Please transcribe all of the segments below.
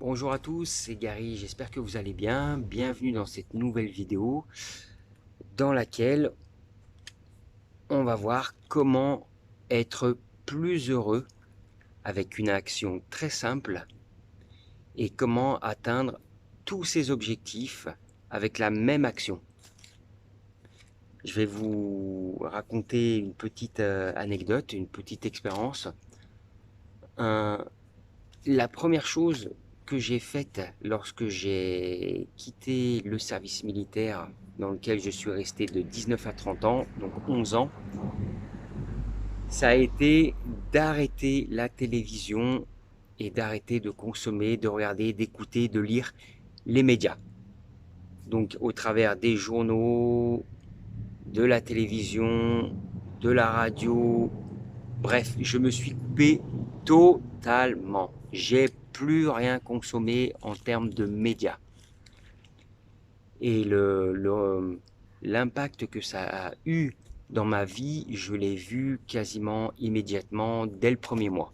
Bonjour à tous, c'est Gary, j'espère que vous allez bien. Bienvenue dans cette nouvelle vidéo dans laquelle on va voir comment être plus heureux avec une action très simple et comment atteindre tous ces objectifs avec la même action. Je vais vous raconter une petite anecdote, une petite expérience. La première chose que j'ai faite lorsque j'ai quitté le service militaire dans lequel je suis resté de 19 à 30 ans, donc 11 ans, ça a été d'arrêter la télévision et d'arrêter de consommer, de regarder, d'écouter, de lire les médias. Donc au travers des journaux, de la télévision, de la radio, bref, je me suis coupé totalement. J'ai plus rien consommé en termes de médias. Et l'impact que ça a eu dans ma vie, je l'ai vu quasiment immédiatement dès le premier mois.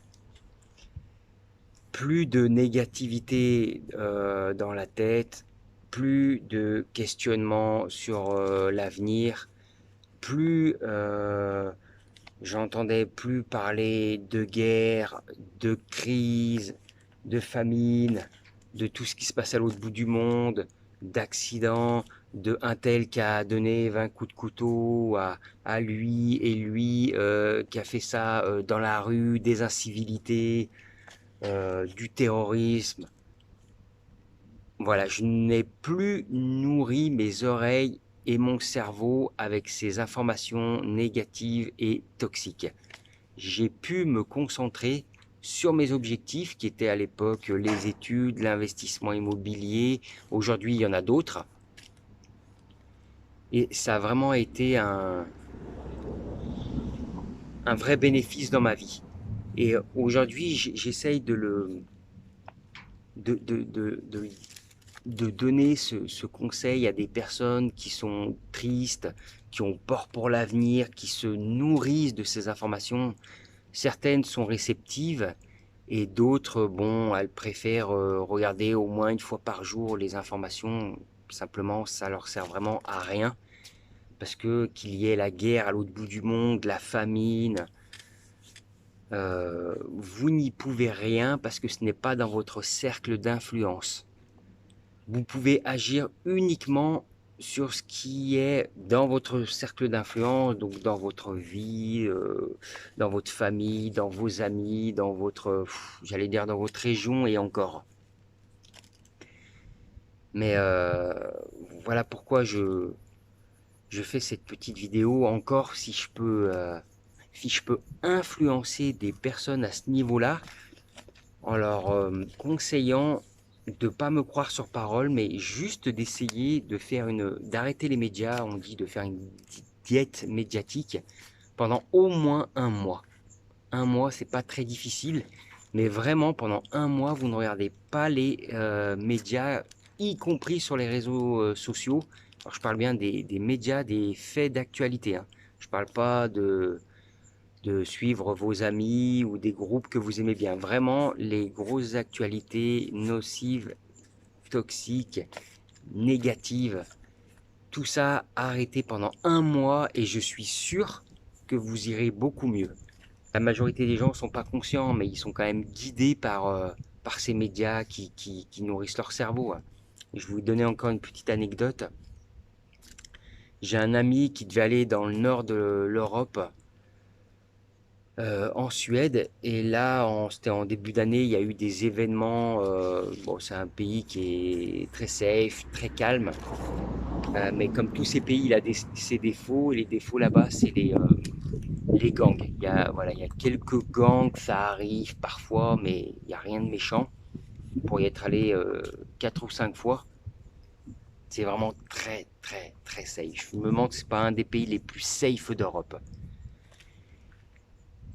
Plus de négativité dans la tête, plus de questionnements sur l'avenir, plus j'entendais plus parler de guerre, de crise, de famine, de tout ce qui se passe à l'autre bout du monde, d'accidents, de un tel qui a donné 20 coups de couteau à lui et lui qui a fait ça dans la rue, des incivilités, du terrorisme. Voilà, je n'ai plus nourri mes oreilles et mon cerveau avec ces informations négatives et toxiques. J'ai pu me concentrer sur mes objectifs qui étaient à l'époque les études, l'investissement immobilier. Aujourd'hui, il y en a d'autres. Et ça a vraiment été un vrai bénéfice dans ma vie. Et aujourd'hui, j'essaye de, de, de, de, de donner ce conseil à des personnes qui sont tristes, qui ont peur pour l'avenir, qui se nourrissent de ces informations. Certaines sont réceptives et d'autres, bon, elles préfèrent regarder au moins une fois par jour les informations. Simplement, ça leur sert vraiment à rien. Parce que qu'il y ait la guerre à l'autre bout du monde, la famine, vous n'y pouvez rien parce que ce n'est pas dans votre cercle d'influence. Vous pouvez agir uniquement sur ce qui est dans votre cercle d'influence, donc dans votre vie, dans votre famille, dans vos amis, dans votre, j'allais dire dans votre région et encore. Mais voilà pourquoi je fais cette petite vidéo encore si je peux influencer des personnes à ce niveau-là en leur conseillant de ne pas me croire sur parole, mais juste d'essayer d'arrêter les médias, on dit de faire une diète médiatique pendant au moins un mois. Un mois, c'est pas très difficile, mais vraiment pendant un mois, vous ne regardez pas les médias, y compris sur les réseaux sociaux. Alors je parle bien des médias, des faits d'actualité, hein. Je parle pas de suivre vos amis ou des groupes que vous aimez bien. Vraiment, les grosses actualités nocives, toxiques, négatives, tout ça arrêtez pendant un mois et je suis sûr que vous irez beaucoup mieux. La majorité des gens ne sont pas conscients, mais ils sont quand même guidés par ces médias qui nourrissent leur cerveau. Je vais vous donner encore une petite anecdote. J'ai un ami qui devait aller dans le nord de l'Europe en Suède. Et là, c'était en début d'année, il y a eu des événements. Bon, c'est un pays qui est très safe, très calme. Mais comme tous ces pays, il a ses défauts. Et les défauts là-bas, c'est les gangs. Voilà, il y a quelques gangs, ça arrive parfois, mais il n'y a rien de méchant. Pour y être allé 4 ou 5 fois, c'est vraiment très, très, très safe. Je me demande si c'est pas un des pays les plus safe d'Europe.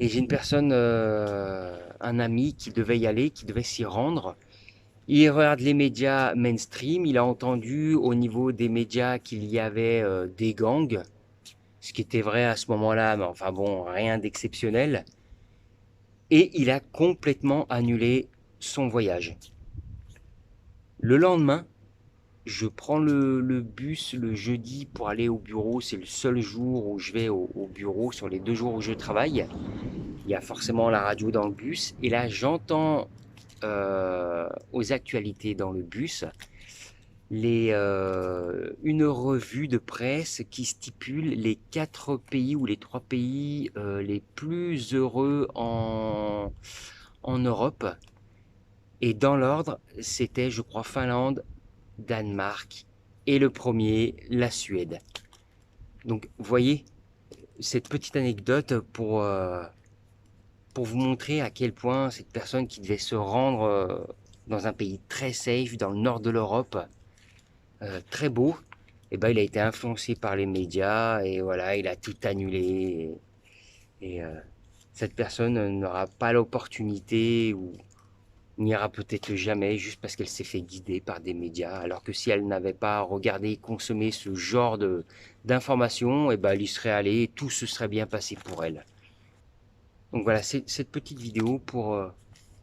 Et j'ai une personne, un ami qui devait y aller, qui devait s'y rendre. Il regarde les médias mainstream, il a entendu au niveau des médias qu'il y avait des gangs, ce qui était vrai à ce moment-là, mais enfin bon, rien d'exceptionnel. Et il a complètement annulé son voyage. Le lendemain, je prends le bus le jeudi pour aller au bureau. C'est le seul jour où je vais au bureau sur les 2 jours où je travaille. Il y a forcément la radio dans le bus. Et là, j'entends aux actualités dans le bus une revue de presse qui stipule les 4 pays ou les 3 pays les plus heureux en Europe. Et dans l'ordre, c'était, je crois, Finlande, Danemark et le premier, la Suède. Donc, vous voyez, cette petite anecdote pour vous montrer à quel point cette personne qui devait se rendre dans un pays très safe, dans le nord de l'Europe, très beau, et ben, il a été influencé par les médias et voilà, il a tout annulé. Et cette personne n'aura pas l'opportunité ou n'ira peut-être jamais juste parce qu'elle s'est fait guider par des médias, alors que si elle n'avait pas regardé et consommé ce genre d'informations, et ben elle y serait allée et tout se serait bien passé pour elle. Donc voilà, c'est cette petite vidéo pour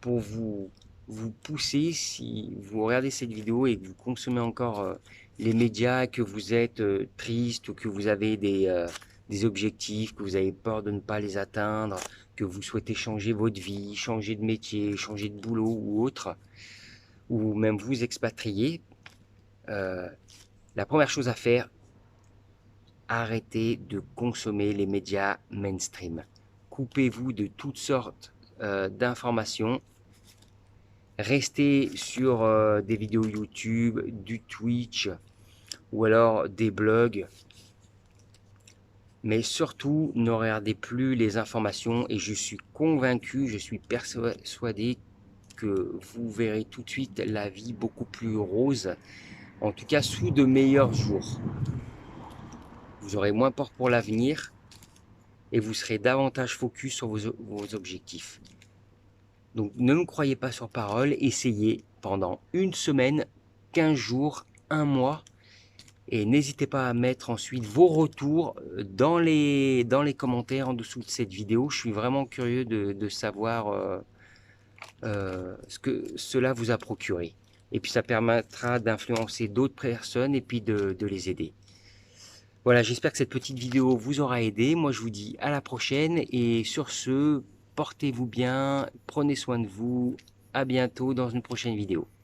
vous pousser, si vous regardez cette vidéo et que vous consommez encore les médias, que vous êtes triste ou que vous avez des objectifs, que vous avez peur de ne pas les atteindre, que vous souhaitez changer votre vie, changer de métier, changer de boulot ou autre, ou même vous expatrier, la première chose à faire, arrêtez de consommer les médias mainstream. Coupez-vous de toutes sortes d'informations. Restez sur des vidéos YouTube, du Twitch ou alors des blogs. Mais surtout, ne regardez plus les informations et je suis convaincu, je suis persuadé que vous verrez tout de suite la vie beaucoup plus rose, en tout cas sous de meilleurs jours. Vous aurez moins peur pour l'avenir et vous serez davantage focus sur vos objectifs. Donc ne me croyez pas sur parole, essayez pendant une semaine, 15 jours, un mois, et n'hésitez pas à mettre ensuite vos retours dans les commentaires en dessous de cette vidéo. Je suis vraiment curieux de savoir ce que cela vous a procuré. Et puis ça permettra d'influencer d'autres personnes et puis de les aider. Voilà, j'espère que cette petite vidéo vous aura aidé. Moi, je vous dis à la prochaine. Et sur ce, portez-vous bien, prenez soin de vous. À bientôt dans une prochaine vidéo.